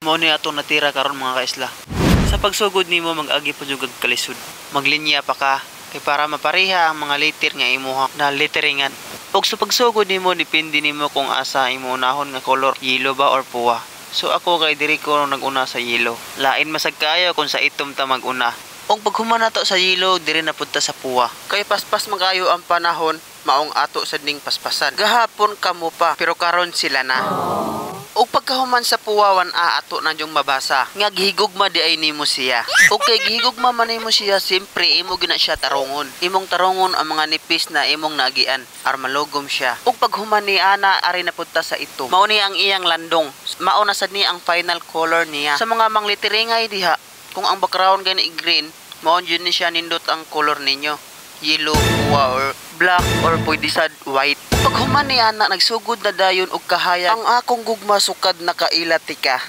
Mao ni atong natira karon mga kaisla. Sa pagsugod nimo mag-agi pa jud kag kalisod. Maglinya pa ka kay para mapareha ang mga letter nga imuha na letteringan. Og sa pagsugod nimo depende nimo kung asa imo unahon nga color, yellow ba or puwa. So ako kay diri ko nag-una sa yellow. Lain masag kayo kung sa itom ta mag-una. Og paghuman nato sa yellow diri na punta sa puwa. Kay paspas magayo ang panahon, maong ato sa ning paspasan. Gahapon kamo pa pero karon sila na. Og pagkahuman sa puwawan ato na yung mabasa nga gihigugma di ay nimo siya. Og kay gihigugma man nimo siya simpre imo gina siya tarongon. Imong tarongon ang mga nipis na imong nagian ar malugom siya. Og paghuman ni ana ari napunta sa ito. Mao ni ang iyang landong. Mao na sad ni ang final color niya. Sa mga manglitiringay diha, kung ang background gani green, mao jud ni siya nindot ang color ninyo. Yellow, puwa or black or pwede sad white. Pag human ni ana nagsugod na dayon og kahaya ang akong gugma sukad nakailati ka.